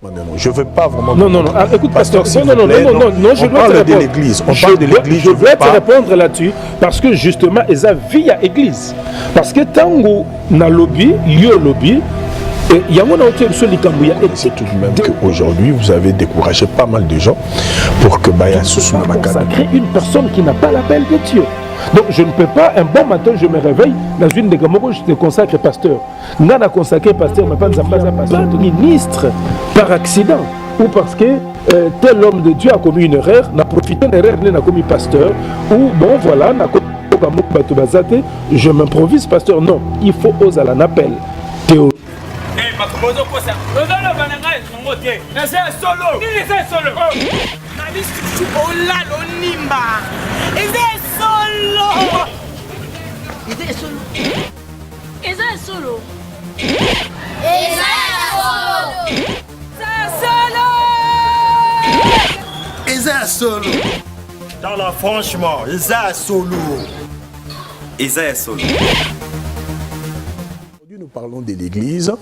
Je ne veux pas vraiment... Non, écoute, pasteur, je dois parle de l'église. On parle de l'église. Je vais te répondre là-dessus parce que justement, ils ont vie à l'église. Parce que tango na lobby, lieu lobby, il y a mon autre sur les cambouillas. C'est tout de même qu'aujourd'hui, vous avez découragé pas mal de gens pour que Baya Soussou consacrer une personne qui n'a pas l'appel de Dieu. Donc je ne peux pas, un bon matin, je me réveille dans une des gamoros, je te consacre pasteur. N'a pas consacré pasteur, mais pas pasteur, ministre par accident. Ou parce que tel homme de Dieu a commis une erreur, n'a profité d'une erreur, n'a commis pasteur. Ou bon voilà, n'a commis je m'improvise pasteur. Non, il faut oser un appel. Théo. Dans la franchement, solo. Nous parlons de l'Église,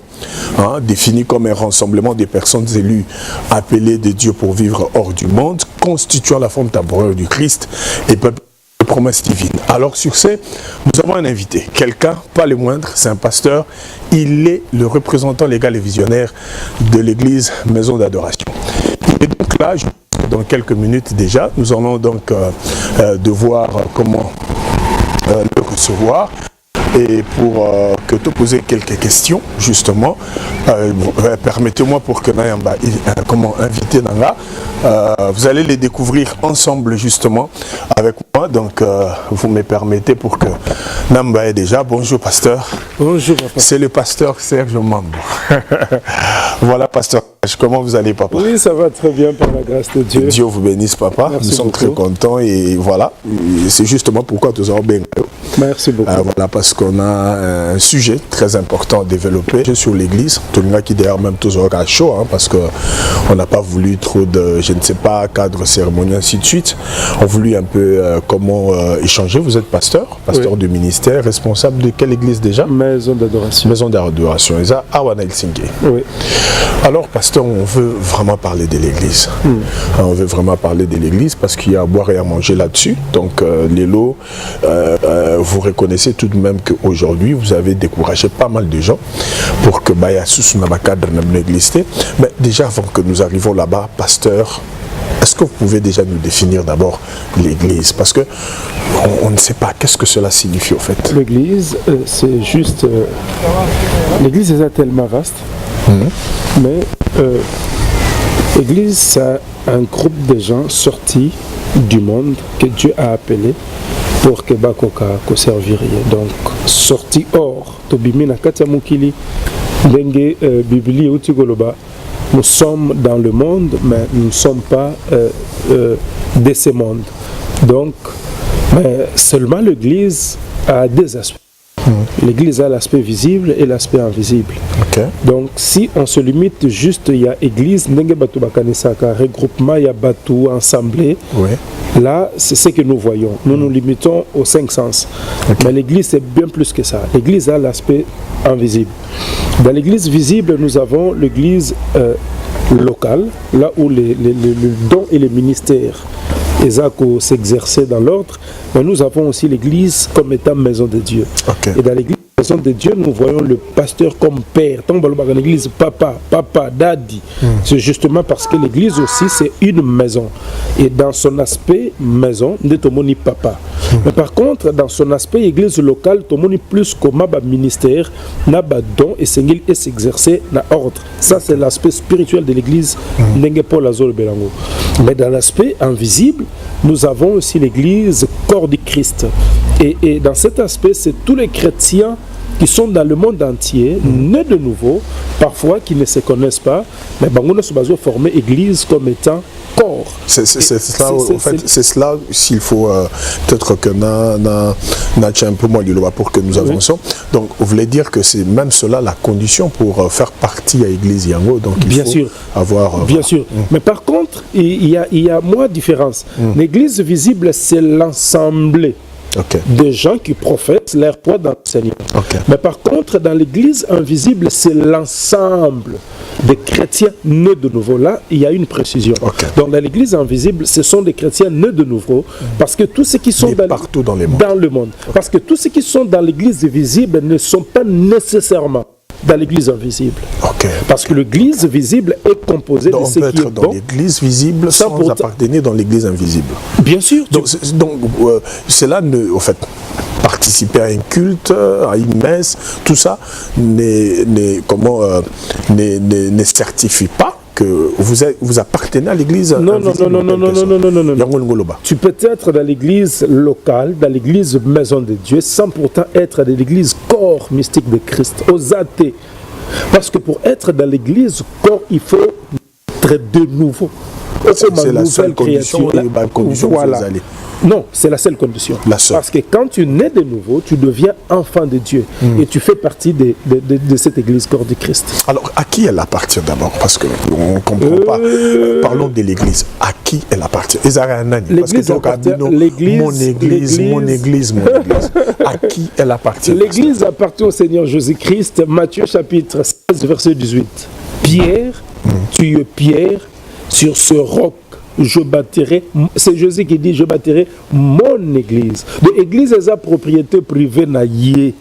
définie comme un rassemblement des personnes élues appelées de Dieu pour vivre hors du monde, constituant la forme temporaire du Christ et peuple de promesse divine. Alors sur ce, nous avons un invité, quelqu'un, pas le moindre, c'est un pasteur, il est le représentant légal et visionnaire de l'Église Maison d'Adoration. Et donc là, dans quelques minutes déjà, nous allons donc devoir comment le recevoir. Et pour que te poser quelques questions, justement, permettez-moi pour que Nayamba, comment inviter Nanga, vous allez les découvrir ensemble, justement, avec moi. Donc, vous me permettez pour que Namba est déjà. Bonjour, pasteur. Bonjour, papa. C'est le pasteur Serge Mambo. Voilà, pasteur. Comment vous allez, papa? Oui, ça va très bien par la grâce de Dieu. Dieu vous bénisse, papa. Merci nous sommes beaucoup. très contents et voilà. C'est justement pourquoi nous avons bien. Merci beaucoup. Voilà, parce qu'on a un sujet très important à développer sur l'église. Tout le monde qui d'ailleurs même toujours à chaud, parce qu'on n'a pas voulu trop de, je ne sais pas, cadre cérémonial, ainsi de suite. On a voulu un peu comment échanger. Vous êtes pasteur oui. Du ministère, responsable de quelle église déjà? Maison d'Adoration. Maison d'Adoration. Et ça, à Wana Helsinki. Oui. Alors, pasteur, on veut vraiment parler de l'église. On veut vraiment parler de l'église parce qu'il y a à boire et à manger là-dessus. Donc, les lots, vous reconnaissez tout de même qu'aujourd'hui, vous avez découragé pas mal de gens pour que Baya Soussou n'a pas cadre dans l'église. Mais déjà, avant que nous arrivions là-bas, pasteur, est-ce que vous pouvez déjà nous définir d'abord l'église? Parce que on ne sait pas qu'est-ce que cela signifie au fait. L'église, c'est juste... l'église est tellement vaste. Mais l'église, c'est un groupe de gens sortis du monde que Dieu a appelé pour que Bakoka servir. Donc, sortis hors, Tobimi Nakatia Mukili, Dengue Bibli Utigoloba. Nous sommes dans le monde, mais nous ne sommes pas de ce monde. Donc, mais seulement l'église a deux aspects. L'église a l'aspect visible et l'aspect invisible. Okay. Donc, si on se limite juste, il y a église, regroupement, il y a bateau, assemblée. Oui. Là, c'est ce que nous voyons. Nous nous limitons aux 5 sens. Okay. Mais l'église, c'est bien plus que ça. L'église a l'aspect invisible. Dans l'église visible, nous avons l'église locale, là où les dons et les ministères s'exercer dans l'ordre, mais nous avons aussi l'église comme étant maison de Dieu. Okay. Et dans l'église maison de Dieu, nous voyons le pasteur comme père. Dans l'église, papa, daddy. C'est justement parce que l'église aussi, c'est une maison. Et dans son aspect maison, nous sommes papa. Mais par contre, dans son aspect église locale, nous sommes plus comme un ministère, un don et s'exercer dans l'ordre. Ça, c'est l'aspect spirituel de l'église. Mais dans l'aspect invisible, nous avons aussi l'église corps du Christ. Et dans cet aspect, c'est tous les chrétiens qui sont dans le monde entier, nés de nouveau, parfois qui ne se connaissent pas, mais on a formé l'église comme étant corps. C'est cela, en fait, c'est cela s'il faut peut-être que un peu moins le pour que nous avancions. Donc, vous voulez dire que c'est même cela la condition pour faire partie à l'église Yango. Donc, il faut avoir. Bien sûr. Mais par contre, il y a moins de différence. L'église visible, c'est l'ensemble. Okay. Des gens qui professent leur foi dans le Seigneur. Okay. Mais par contre, dans l'église invisible, c'est l'ensemble des chrétiens nés de nouveau. Là, il y a une précision. Okay. Donc, dans l'église invisible, ce sont des chrétiens nés de nouveau, parce que tous ceux qui sont partout dans le monde. Parce que tous ceux qui sont dans l'église visible ne sont pas nécessairement dans l'église invisible. Okay. Parce que l'église visible est composée de ce qui est bon. On peut être dans l'église visible sans appartenir dans l'église invisible. Bien sûr. Donc cela, au fait, participer à un culte, à une messe, tout ça ne certifie pas que vous appartenez à l'église invisible. Non. Tu peux être dans l'église locale, dans l'église maison de Dieu, sans pourtant être dans l'église corps mystique de Christ, aux athées. Parce que pour être dans l'église corps, il faut être de nouveau. C'est la seule condition, voilà. Non, c'est la seule condition. Parce que quand tu nais de nouveau, tu deviens enfant de Dieu. Et tu fais partie de cette église corps du Christ. Alors, à qui elle appartient d'abord? Parce qu'on ne comprend pas. Parlons de l'église. À qui elle appartient? L'église appartient à l'église. Mon église. À qui elle appartient? L'église appartient au Seigneur Jésus-Christ. Matthieu chapitre 16, verset 18. Pierre, tu es Pierre, sur ce roc. Je bâtirai, c'est Jésus qui dit, je bâtirai mon église. De l'église est sa propriété privée naïe.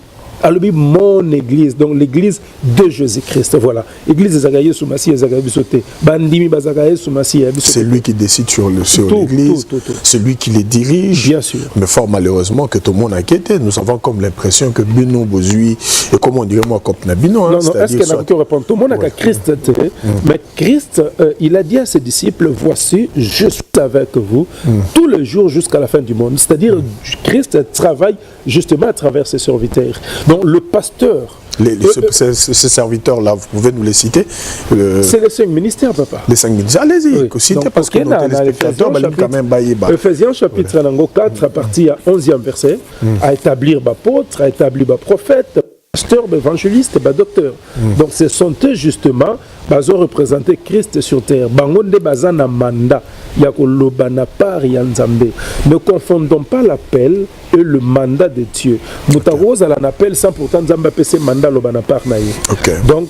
Alors, mon église, donc l'église de Jésus-Christ. Voilà. L'église de c'est lui qui décide sur l'église, c'est lui qui les dirige. Bien sûr. Mais fort malheureusement que tout le monde a quitté. Nous avons comme l'impression que Bino Bozui, et comment on dirait moi, comme Nabino. Non, est-ce qu'il y a qui répond? Tout le monde a Christ. Mais Christ, il a dit à ses disciples, voici, je suis avec vous tous les jours jusqu'à la fin du monde. C'est-à-dire, Christ travaille justement à travers ses serviteurs. Donc le pasteur... Ces serviteurs-là, vous pouvez nous les citer? C'est les 5 ministères, papa. Les 5 ministères, allez-y, citez parce que nos téléspectateurs vont quand même bailler. Ephésiens chapitre 4, à partir du 11e verset, à établir apôtre, à établir prophète, pasteur, évangéliste, docteur. Donc ce sont eux justement, ils ont représenté Christ sur terre. Bangonde bazana manda, yakolobana par yanzambe. Ne confondons pas l'appel et le mandat de Dieu. Moutaroz a l'appel sans pourtant zamba pc mandat lobana par naïe. Donc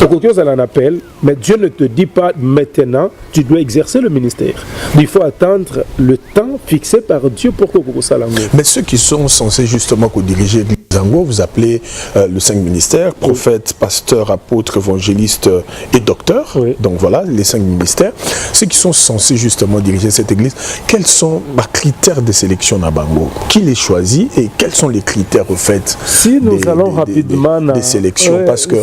Beaucoup à l'appel, mais Dieu ne te dit pas maintenant, tu dois exercer le ministère. Il faut attendre le temps fixé par Dieu pour que vous soyez. Mais ceux qui sont censés justement diriger Zango, vous appelez le 5 ministères, prophète, pasteur, apôtre, évangéliste et docteur. Oui. Donc voilà, les 5 ministères. Ceux qui sont censés justement diriger cette église, quels sont les critères de sélection à Bango? Qui les choisit et quels sont les critères au fait si nous allons rapidement des sélections? Parce que,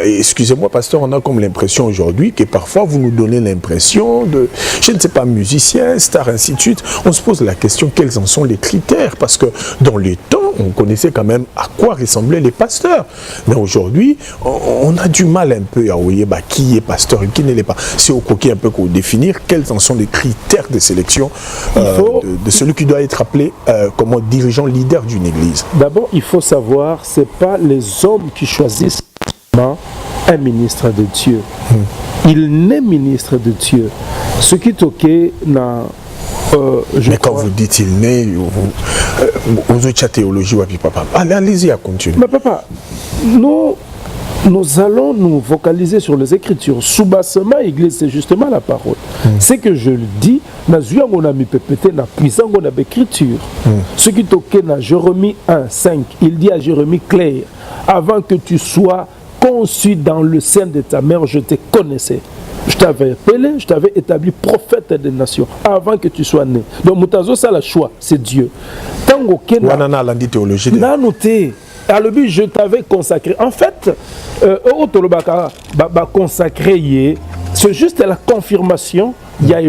excusez-moi pasteur, on a comme l'impression aujourd'hui que parfois vous nous donnez l'impression de, je ne sais pas, musicien, star, ainsi de suite. On se pose la question, quels en sont les critères? Parce que dans les temps, on connaissait quand même à quoi ressemblaient les pasteurs. Mais aujourd'hui, on a du mal un peu à voir qui est pasteur et qui ne l'est pas. C'est au coquet un peu qu'on définir quels en sont les critères de sélection de celui qui doit être appelé comme dirigeant leader d'une église. D'abord, il faut savoir, ce n'est pas les hommes qui choisissent un ministre de Dieu. Il n'est ministre de Dieu. Ce qui est ok dans... mais quand vous dites il naît, vous êtes théologie, papa. Allez-y à continuer. Mais papa, nous allons nous focaliser sur les Écritures. Sous-bassement, Église, c'est justement la parole. Ce que je le dis, on a mis pépété, na puissant, on a l'écriture. Ce qui est ok dans Jérémie 1, 5, il dit à Jérémie clair, avant que tu sois conçu dans le sein de ta mère, je te connaissais. Je t'avais appelé, je t'avais établi prophète des nations avant que tu sois né. Donc, Moutazo, ça le choix, c'est Dieu. Tango Kena, je t'avais consacré. En fait, consacré, c'est juste la confirmation. Il y a tu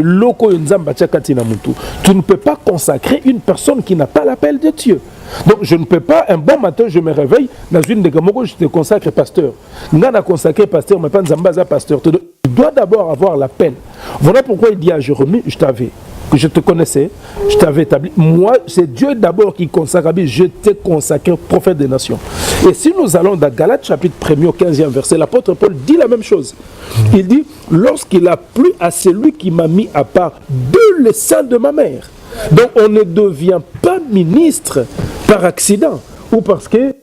ne peux pas consacrer une personne qui n'a pas l'appel de Dieu. Donc je ne peux pas, un bon matin je me réveille, dans une de Gamoko, je te consacre pasteur. Nana consacré pasteur, mais pas Nzambaza pasteur. Tu dois d'abord avoir l'appel. Voilà pourquoi il dit à Jérémie, je te connaissais, je t'avais établi. Moi, c'est Dieu d'abord qui consacre, je t'ai consacré prophète des nations. Et si nous allons dans Galates chapitre 1er au 15e verset, l'apôtre Paul dit la même chose. Il dit, lorsqu'il a plu à celui qui m'a mis à part de le sein de ma mère. Donc on ne devient pas ministre par accident ou parce que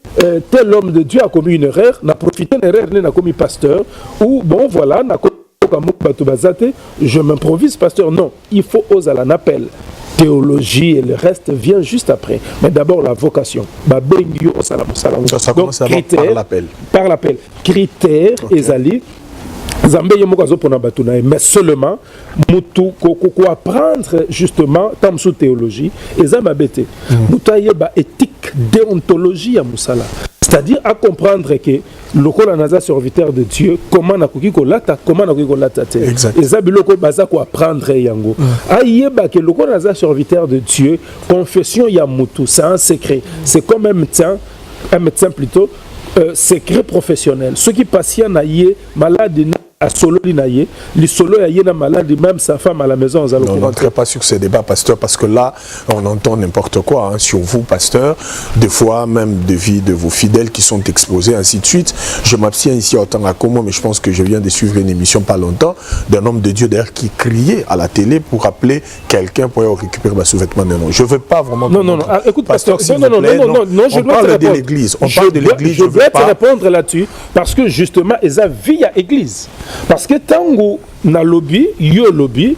tel homme de Dieu a commis une erreur, n'a profité d'une erreur, n'a commis pasteur, ou bon voilà, n'a commis je m'improvise pasteur. Non, il faut oser un appel. Théologie et le reste vient juste après. Mais d'abord la vocation. Ça commence par l'appel. Par l'appel. Critères, ezali. Mais seulement, mutu ko apprendre justement tam sous théologie, ezamabete. Mutaye ba éthique, déontologie à musala. C'est-à-dire à comprendre que le Naza serviteur de Dieu, comment na kuki ko lata, comment na kuki ko lata te. Ezabiloko baza ko apprendre yango. Ayeba que le Naza serviteur de Dieu, confession ya mutu, c'est un secret. C'est comme un médecin plutôt, secret professionnel. Ceux qui patient na yé malade à solo linaye, les solo y na malade, même sa femme à la maison. On n'entrait pas sur ces débats, pasteur, parce que là, on entend n'importe quoi sur vous, pasteur. Des fois, même de vie de vos fidèles qui sont exposés, ainsi de suite. Je m'abstiens ici autant à Como, mais je pense que je viens de suivre une émission pas longtemps d'un homme de Dieu d'ailleurs qui criait à la télé pour appeler quelqu'un pour récupérer ma sous-vêtement. Non, je ne veux pas vraiment. Non, écoute, pasteur, je dois te l'église. On parle de l'église. Je dois te répondre là-dessus parce que justement, ils ont vie à l'église. Parce que tango na lobby, yo lobby,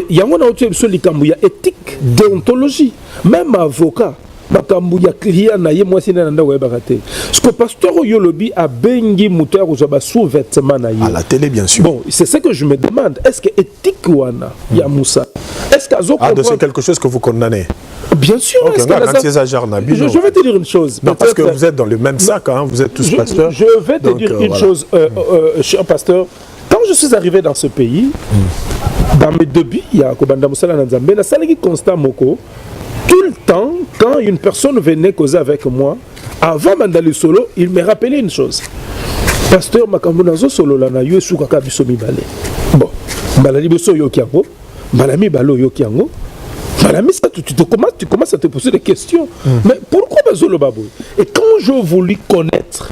yango na otie biso likambo ya éthique, déontologie, même avocat, makambo ya client na ye mwasi na nda weba te. Ce que pasteur yo lobby a bengi muteur ozoba sous-vêtement na ye. À la télé bien sûr. Bon, c'est ce que je me demande, est-ce que éthique wana ya Moussa? Est-ce qu'azo c'est quelque chose que vous condamnez? Bien sûr. Okay, je vais te dire une chose. Non, parce que vous êtes dans le même sac, hein, vous êtes tous pasteurs. Je vais te dire une chose, cher pasteur. Quand je suis arrivé dans ce pays, dans mes débuts, il y a Kobanda Moussala Nzambe, la salle qui constate Moko, tout le temps, quand une personne venait causer avec moi, avant Mandali Solo, il me rappelait une chose. Pasteur Makambunazo Solo Lana Yo Sukaka Bisomi Bale. Bon, Malali Boso Yokiango, Malami Balo Yokiango. Malami, tu commences à te poser des questions. Mais pourquoi Bazolo Babou? Et quand je voulus connaître,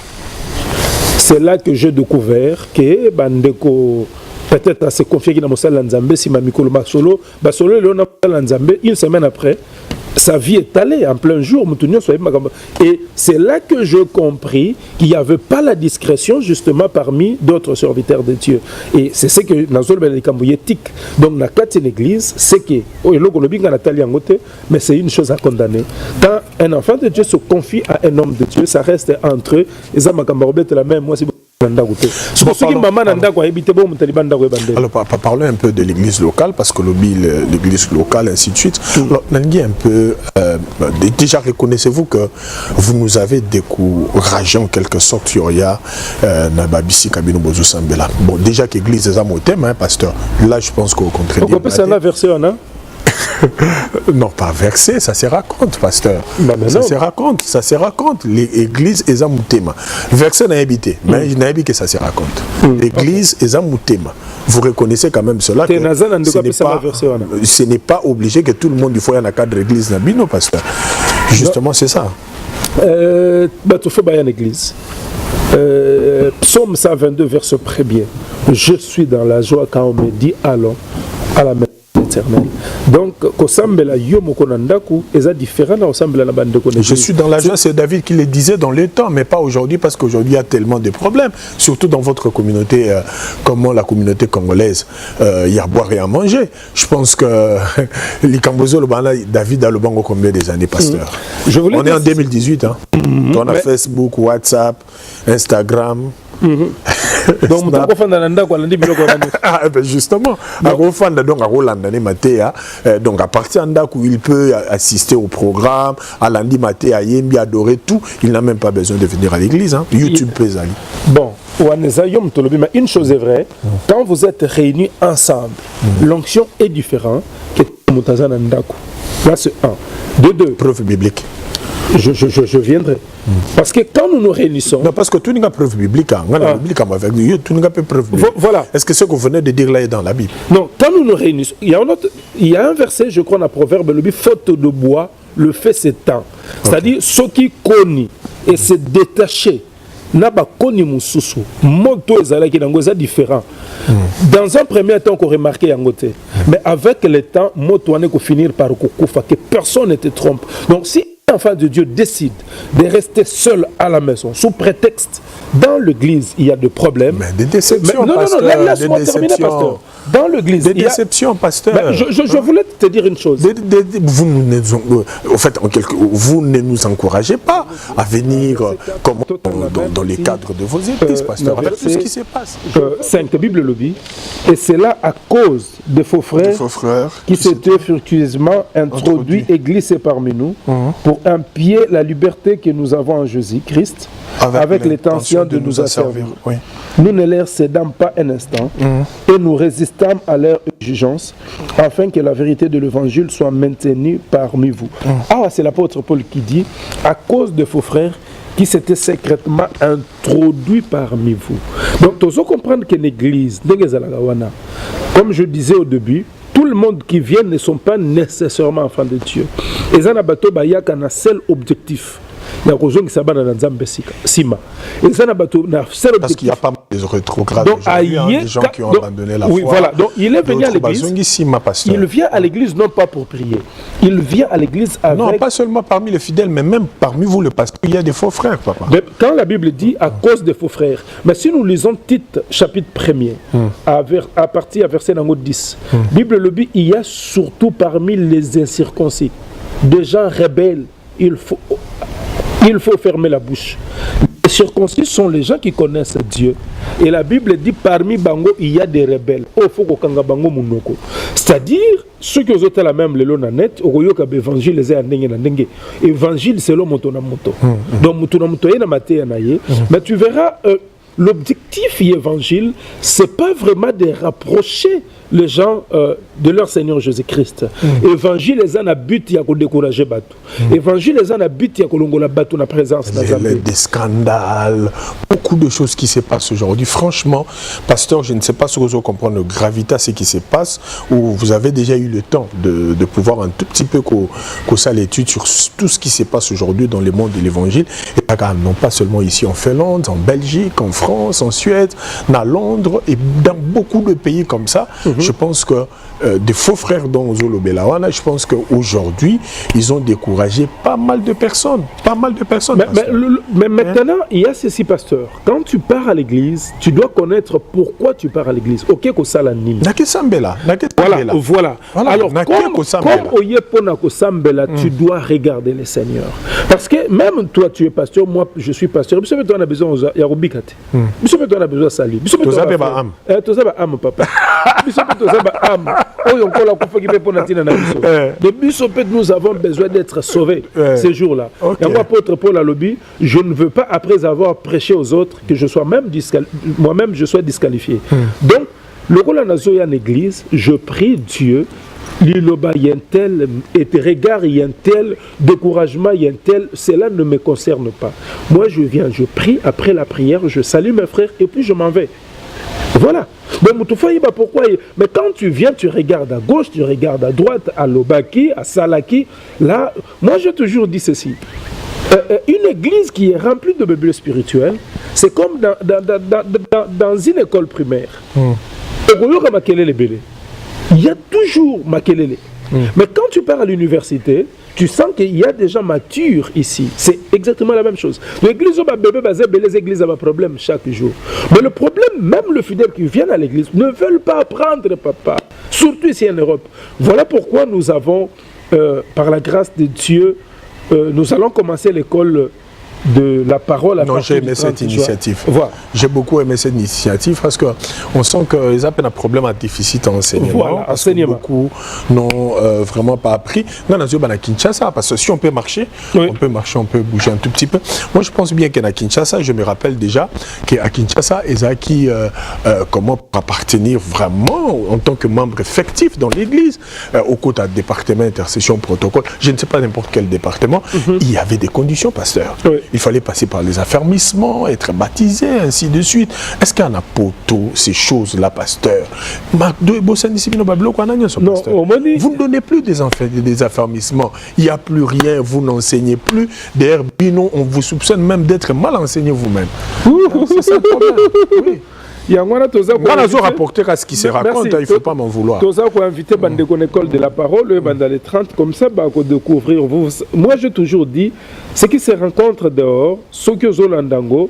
c'est là que j'ai découvert que Bandeko peut-être à se confier dans Moussala Nzambe, si Mamikolo Masolo, Basolo Léona Nzambe, une semaine après, sa vie est allée en plein jour. Et c'est là que je compris qu'il n'y avait pas la discrétion justement parmi d'autres serviteurs de Dieu. Et c'est ce que dans le éthique. Donc dans la église, c'est que mais c'est une chose à condamner. Quand un enfant de Dieu se confie à un homme de Dieu, ça reste entre eux. Et ça la même. Moi, c'est alors, parlons un peu de l'église locale, parce que l'église locale, ainsi de suite. Alors, un peu, déjà, reconnaissez-vous que vous nous avez découragé en quelque sorte, Yoria, Nababisi, Kabino, Bozo, Sambela. Bon, déjà que l'église est un mot thème, pasteur. Là, je pense qu'au contraire. Pourquoi ça va verser on a? Non, pas versé, ça se raconte, pasteur. Ça se raconte. L'église est un moutema. Versé n'a habité, mais je n'ai habité que ça se raconte. L'église est un moutema. Vous reconnaissez quand même cela. Ce n'est pas obligé que tout le monde, il faut y avoir un cadre d'église n'abino, pasteur. Justement, c'est ça. Tu fais bien l'église. Psaume 122, verset premier. Je suis dans la joie quand on me dit allons à la maison. Donc, je suis dans la joie, c'est David qui le disait dans le temps, mais pas aujourd'hui, parce qu'aujourd'hui il y a tellement de problèmes, surtout dans votre communauté, comment la communauté congolaise, il y a à boire et à manger. Je pense que David a le bango combien des années, pasteur? On est en 2018, hein. On a Facebook, WhatsApp, Instagram. Donc, justement, donc à partir de où il peut assister au programme, à lundi matin, à Yembi, adorer tout, il n'a même pas besoin de venir à l'église. Hein. YouTube peut aller. Bon, une chose est vraie, quand vous êtes réunis ensemble, l'onction est différente que là c'est un. De deux. Preuve biblique. Je viendrai. Parce que quand nous nous réunissons... Non, parce que tout n'est pas preuve biblique. Tout n'est pas preuve biblique. Voilà. Est-ce que ce que vous venez de dire là est dans la Bible? Non, quand nous nous réunissons... Il y a un verset, je crois, dans Proverbe, le faute de bois, le fait s'étend. C'est-à-dire, ceux qui connaissent et se détacher, n'a pas connu mon sous-sous. Moto est différent. Dans un premier temps, on remarqué en côté. Mais avec le temps, moto est finir par que personne ne te trompe. Donc, si enfant de Dieu décide de rester seul à la maison, sous prétexte, dans l'église, il y a des problèmes. Mais des déceptions, non, pasteur. Laisse-moi terminer, pasteur. Dans l'église, des déceptions, pasteur. Je voulais te dire une chose. Vous ne nous encouragez pas à venir comme dans les cadres de vos églises, pasteur, avec tout ce qui se passe. 5, Bible lobby. Et c'est là à cause des faux frères qui s'étaient fructueusement introduits et glissés parmi nous pour empiéter la liberté que nous avons en Jésus-Christ avec l'intention de nous asservir. Oui. Nous ne leur cédons pas un instant et nous résistons à leur exigence afin que la vérité de l'évangile soit maintenue parmi vous. Ah, c'est l'apôtre Paul qui dit, à cause de faux frères qui s'étaient secrètement introduits parmi vous. Donc, tu dois comprendre que l'église, comme je disais au début, tout le monde qui vient ne sont pas nécessairement enfants de Dieu. Et ça, c'est un seul objectif. Parce qu'il y a pas mal de rétrogrades aujourd'hui, des gens qui ont abandonné la foi. Voilà. Donc il est venu à l'église. Il vient à l'église non pas pour prier. Il vient à l'église avec... Non, pas seulement parmi les fidèles, mais même parmi vous, le pasteur, il y a des faux frères, papa. Mais quand la Bible dit à cause des faux frères, mais si nous lisons Tite, chapitre 1er, à partir à verset 10, Bible le dit, il y a surtout parmi les incirconcis des gens rebelles. Il faut fermer la bouche. Les circoncis sont les gens qui connaissent Dieu. Et la Bible dit parmi Bango, il y a des rebelles. C'est-à-dire, ceux qui ont la même le net, l'évangile évangile c'est l'homme moto. Donc, mais tu verras, l'objectif de l'évangile, c'est pas vraiment de rapprocher les gens de leur Seigneur Jésus-Christ. Évangile les en but il y a décourager bateau. Évangile les en but il y a kolongola bateau na présence des scandales, beaucoup de choses qui se passent aujourd'hui. Franchement, pasteur, je ne sais pas si vous comprenez le gravité ce qui se passe, ou vous avez déjà eu le temps de pouvoir un tout petit peu ça l'étude sur tout ce qui se passe aujourd'hui dans le monde de l'évangile, et non pas seulement ici en Finlande, en Belgique, en France, en Suède, à Londres et dans beaucoup de pays comme ça. Je pense que des faux frères dans Zolo Belawana, je pense qu'aujourd'hui, ils ont découragé pas mal de personnes. Mais maintenant, il y a ceci, pasteur. Quand tu pars à l'église, tu dois connaître pourquoi tu pars à l'église. Ok, voilà. Alors, comme Oyepona Kosambela, tu dois regarder le Seigneur. Parce que même toi, tu es pasteur, moi, je suis pasteur. Monsieur Beto, on a besoin de Yarobikate. Monsieur Beto, on a besoin de salut. Monsieur Beto, on a âme, papa. Nous avons besoin d'être sauvés ces jours-là. Et moi, apôtre Paul a lobby, je ne veux pas, après avoir prêché aux autres, que je sois moi-même je sois disqualifié. Donc, le rôle de la église, je prie Dieu. Liloba, il y a un tel regard, il y a un tel découragement, il y a un tel, cela ne me concerne pas. Moi, je viens, je prie, après la prière, je salue mes frères et puis je m'en vais. Voilà. Donc, pourquoi? Mais quand tu viens, tu regardes à gauche, tu regardes à droite, à Lobaki, à Salaki. Là, moi, j'ai toujours dit ceci. Une église qui est remplie de bébés spirituels, c'est comme dans une école primaire. Il y a toujours Makelele. Mais quand tu pars à l'université, tu sens qu'il y a des gens matures ici. C'est exactement la même chose. L'église les églises ont un problème chaque jour. Mais le problème, même les fidèles qui viennent à l'église ne veulent pas apprendre, papa. Surtout ici en Europe. Voilà pourquoi nous avons, par la grâce de Dieu, nous allons commencer l'école de la parole. Non, j'ai aimé cette initiative. Voilà. J'ai beaucoup aimé cette initiative parce qu'on sent qu'ils ont un problème à déficit en enseignement. Voilà, enseignement. Beaucoup n'ont vraiment pas appris. Non, à Kinshasa, parce que si on peut marcher, on peut bouger un tout petit peu. Moi, je pense bien qu'à Kinshasa, je me rappelle déjà qu'à Kinshasa, Ezaki, comment appartenir vraiment en tant que membre effectif dans l'église, au côté du département intercession protocole, je ne sais pas n'importe quel département, il y avait des conditions, pasteur. Il fallait passer par les affermissements, être baptisé, ainsi de suite. Est-ce qu'il y en a poteau, ces choses-là, pasteur? Non, vous ne donnez plus des affermissements. Il n'y a plus rien, vous n'enseignez plus. D'ailleurs, on vous soupçonne même d'être mal enseigné vous-même. C'est ça le problème. Oui. Il y a un rapporter à ce qui se raconte, il ne faut pas m'en vouloir. Tous ça, inviter Bandeko l'école de la parole, dans les 30, comme ça, pour découvrir. Moi, j'ai toujours dit, ce qui se rencontre dehors, ce que Zolandango,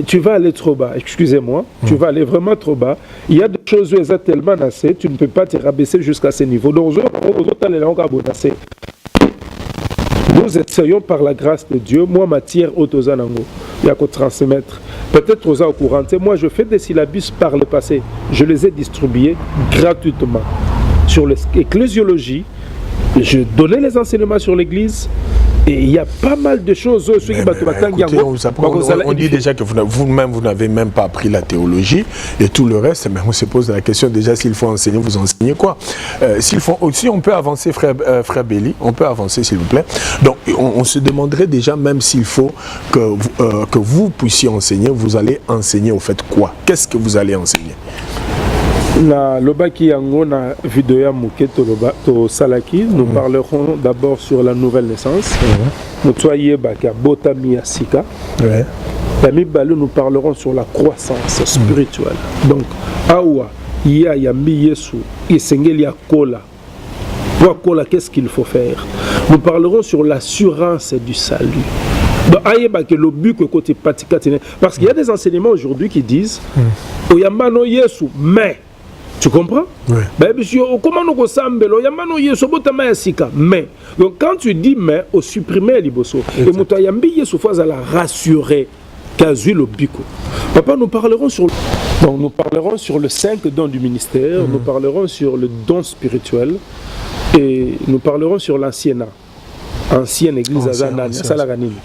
tu vas aller trop bas, excusez-moi, tu vas aller vraiment trop bas. Il y a des choses où elles sont tellement assez, tu ne peux pas te rabaisser jusqu'à ce niveau. Donc, nous essayons par la grâce de Dieu, moi, matière autozanango, il y a qu'à transmettre. Peut-être aux au courant. Moi, je fais des syllabus par le passé. Je les ai distribués gratuitement. Sur l'ecclésiologie, je donnais les enseignements sur l'église. Et il y a pas mal de choses. On dit déjà que vous-même, vous n'avez même pas appris la théologie et tout le reste. Mais on se pose la question déjà s'il faut enseigner, vous enseignez quoi? Si on peut avancer, frère Belly, on peut avancer s'il vous plaît. Donc on se demanderait déjà même s'il faut que vous puissiez enseigner, vous allez enseigner au fait quoi? Qu'est-ce que vous allez enseigner? Na lobaki yango na vidéo ya muketo to salaki, nous parlerons d'abord sur la nouvelle naissance. Mutoye baka botami asika. Nous parlerons sur la croissance spirituelle. Donc awa ya yambi yesu isengeli akola. Pour kola, qu'est-ce qu'il faut faire? Nous parlerons sur l'assurance du salut. Le but que côté parce qu'il y a des enseignements aujourd'hui qui disent oyambano yesu mais tu comprends? Mais donc quand tu dis mais au supprimer liboso et mutayambi yesu fois à la rassurer qu'azui le biko. Papa, nous parlerons sur le 5 dons du ministère, nous parlerons sur le don spirituel et nous parlerons sur l'anciennat. Ancienne église Azanani.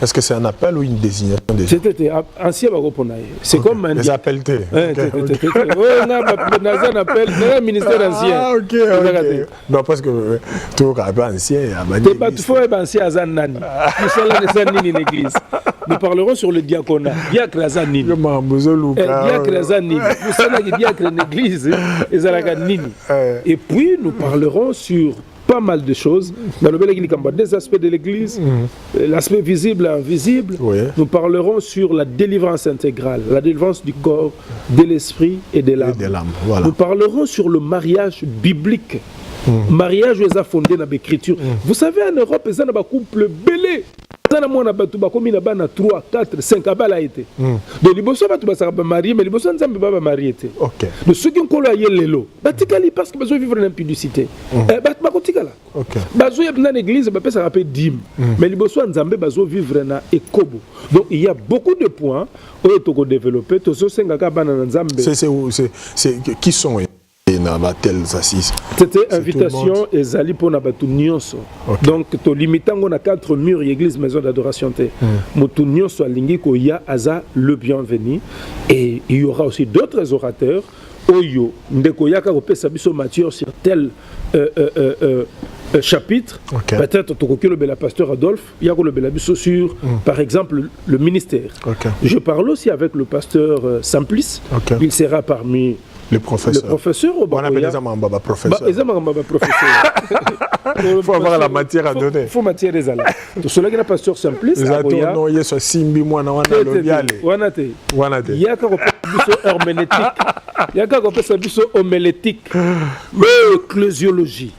Est-ce que c'est un appel ou une désignation déjà? C'était ancien Bagoponaï. C'est comme un. Les appels T. On a un appel, un ministère ancien. Ah, ok. Non, parce que tout le monde ancien. Tu faut être ancien Azanani. Nous sommes là, une église. Nous parlerons sur le diaconat. Diacre Azanini. Diacre Azanini. Nous sommes là, diacre une église. Et puis, nous parlerons sur pas mal de choses. Dans le des aspects de l'église, l'aspect visible et invisible. Nous parlerons sur la délivrance intégrale, la délivrance du corps, de l'esprit et de l'âme. Voilà. Nous parlerons sur le mariage biblique. Mariage où fondé dans l'écriture. Vous savez, en Europe, il y a un couple belé. Il y a 3, 4, 5 abala été. Donc, les bosses sont mariés, mais les bosses ne sont pas mariés. Donc, ceux qui ont collé l'élo, parce qu'ils veulent vivre en impudicité. Ils vivent dans l'église, ils ça s'appelle dîme. Mais les bosses sont vivre dans l'écobo. Donc, il y a beaucoup de points où ils ont développé. Qui sont c'était invitation et zali pour nabatu nyonso. Donc to limitango na 4 murs église maison d'adoration te. Mutu nyonso alingi ko ya aza le bienvenu et il y aura aussi d'autres orateurs oyo ndeko yaka ko pesa biso Matthieu sur tel chapitre. Peut-être to le bela pasteur Adolphe yako le bela biso sur par exemple le ministère. Je parle aussi avec le pasteur Simplice. Il sera parmi le professeur. On appelle les amambaba professeur. Il faut avoir la matière à donner. Il faut matière des alliés. Tout cela qui est pasteur Simplice. Il y a simbi mwana wana lobiale. Il y a qu'à herméneutique. Il y a qu'à biso homélétique. Ecclésiologie.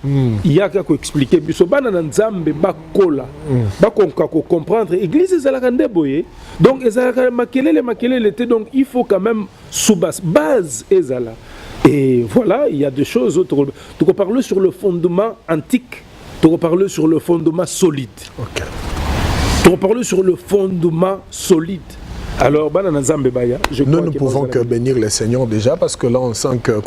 Il y a qu'à expliquer biso bana nzambe bakola. Bakonka ko comprendre église ezalaka ndeboye. Donc ezalaka makelele donc il faut quand même sous base ezala. Et voilà, il y a des choses. Tu peux parler sur le fondement antique, tu peux parler sur le fondement solide. Tu peux parler sur le fondement solide. Alors, nous ne pouvons que bénir les seigneurs déjà parce que là on sent que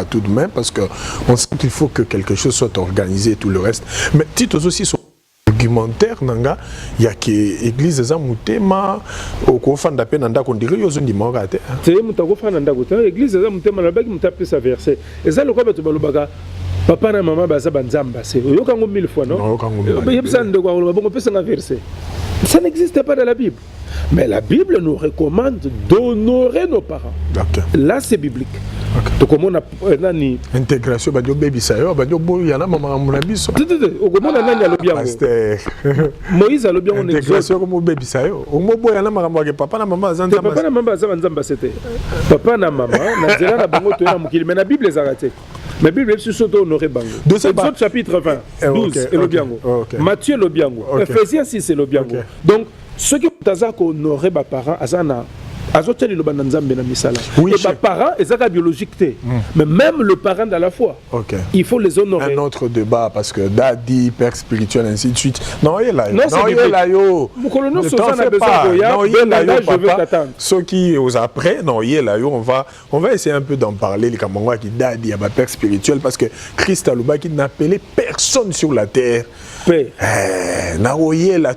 tout de même parce qu'on sent qu'il faut que quelque chose soit organisé et tout le reste. Mais titres aussi sont argumentaire nanga ya ke église za mutema okofanda pe nanda ko ndire yozo ndi mokate te mutako fana nda ko te église za mutema na baki mutape sa verset eza le ko beto balobaka papa na maman baza banzamba c'est yoka ngo 1000 fois non yebisa ndo ko bongo pesa nga verset ça n'existe pas dans la Bible mais la Bible nous recommande d'honorer nos parents. Là c'est biblique. tokomona nani intégration badio baby sayo badio boy yana mama mona biso okomona nani alobi yango pasteur Moïse alobi yango intégration comme baby sayo omo boy yana makambo ke papa na mama azanza papa na mama azanza nzamba c'était papa na mama na zela na bango to na mukili mais na Bible ezarate mais Bible est surtout honoré bango Exode chapitre 20 12 et lobiango Matthieu lobiango Ephésiens 6 et lobiango donc ceux qui tazako honorer ba parents azana azoteli lo bananzambe na misala et ba parents ezaka biologique té mais même le parent dans la foi il faut les honorer. Un autre débat parce que dadi père spirituel ainsi de suite non il là yo non il là yo papa ceux qui aux après non il là yo on va essayer un peu d'en parler les kamangwa qui dadi à ba père spirituel parce que Christ a qui n'appelait personne sur la terre na oye là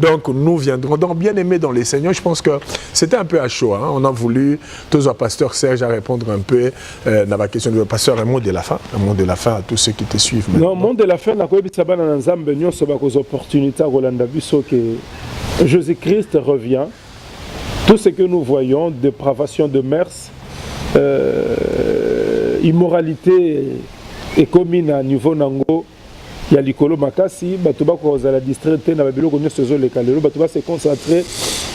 donc nous viendrons donc bien aimés dans les Seigneurs. Je pense que c'était un peu à chaud, hein. On a voulu tous pasteur Serge à répondre un peu dans la question du pasteur un mot de la fin à tous ceux qui te suivent maintenant. Non, mot de la fin na ko bisaba na nzambe nyonso ba ko opportunité Rolanda biso que Jésus-Christ revient. Tout ce que nous voyons, dépravation de mœurs, immoralité et commune à niveau nango ya likolo makasi bato bakozala distraite na babiloko nyonso ezoleka lelo bato ba se concentrer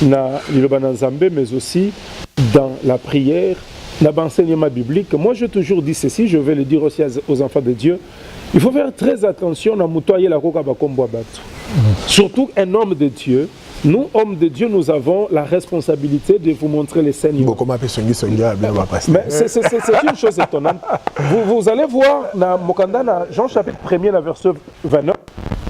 na liloba na Nzambe mais aussi dans la prière na l'enseignement biblique. Moi j'ai toujours dit ceci, je vais le dire aussi aux enfants de Dieu, il faut faire très attention na muto ayela koka bakombo bato, surtout un homme de Dieu. Nous, hommes de Dieu, nous avons la responsabilité de vous montrer les Seigneurs. Mais c'est une chose étonnante. Vous allez voir dans Mokanda, Jean chapitre 1er, verset 29,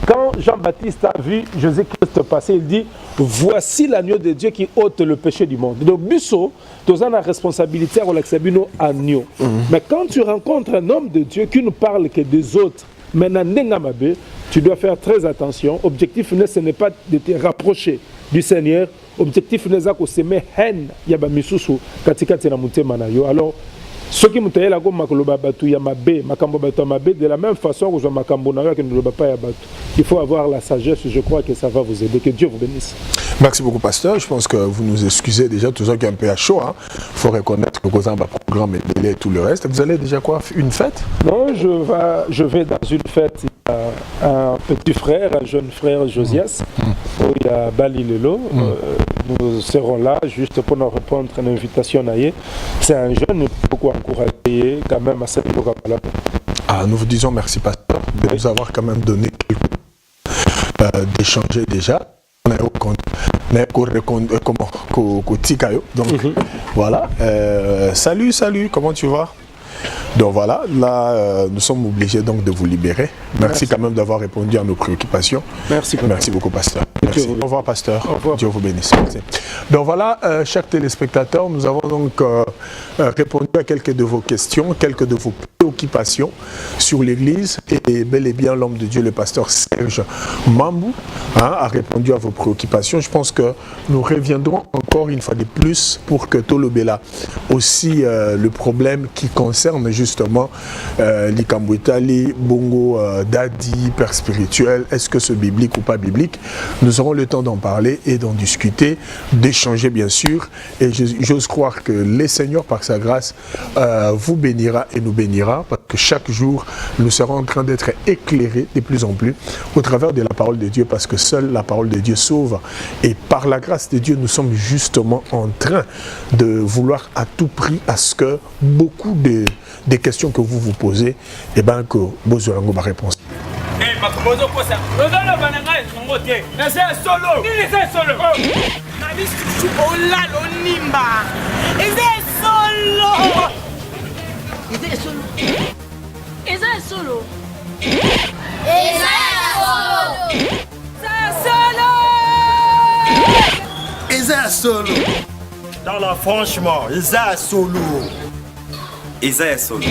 quand Jean-Baptiste a vu Jésus-Christ passer, il dit « Voici l'agneau de Dieu qui ôte le péché du monde ». Donc, Busso, tu as la responsabilité à l'accès agneau. Mais quand tu rencontres un homme de Dieu qui ne parle que des autres, maintenant, tu dois faire très attention. Objectif, ce n'est pas de te rapprocher du Seigneur. Objectif, n'est pas de semer haine. Alors, ceux qui m'ont dit de la même façon il faut avoir la sagesse. Je crois que ça va vous aider. Que Dieu vous bénisse. Merci beaucoup, pasteur. Je pense que vous nous excusez déjà, tout ça qui est un peu à chaud. Il faut reconnaître que vous avez un programme et délai et tout le reste. Vous allez déjà quoi? Une fête? Non, je vais dans une fête. Il y a un petit frère, un jeune frère Josias, il y a Bali Lelo. Nous serons là juste pour nous répondre à l'invitation. C'est un jeune, pourquoi encourager quand même à cette époque. Nous vous disons merci, pasteur, de nous avoir quand même donné d'échanger déjà. Donc voilà, salut, comment tu vas? Donc voilà, là nous sommes obligés donc de vous libérer. Merci quand même d'avoir répondu à nos préoccupations. Merci beaucoup, pasteur. Merci. Au revoir, pasteur. Au revoir. Dieu vous bénisse. Donc voilà, chers téléspectateurs, nous avons donc répondu à quelques de vos questions, quelques de vos préoccupations sur l'Église. Et bel et bien, l'homme de Dieu, le pasteur Serge Mambou, a répondu à vos préoccupations. Je pense que nous reviendrons encore une fois de plus pour que Tolobela aussi le problème qui concerne justement l'Ikambouitali, Bongo, Dadi, Père spirituel, est-ce que c'est biblique ou pas biblique? Nous aurons le temps d'en parler et d'en discuter, d'échanger bien sûr. Et j'ose croire que le Seigneur, par sa grâce, vous bénira et nous bénira, parce que chaque jour, nous serons en train d'être éclairés de plus en plus au travers de la parole de Dieu, parce que seule la parole de Dieu sauve. Et par la grâce de Dieu, nous sommes justement en train de vouloir à tout prix à ce que beaucoup des questions que vous vous posez, eh bien que vous aurez une réponse. Dans la franchement, Isa Solo. Isa Solo.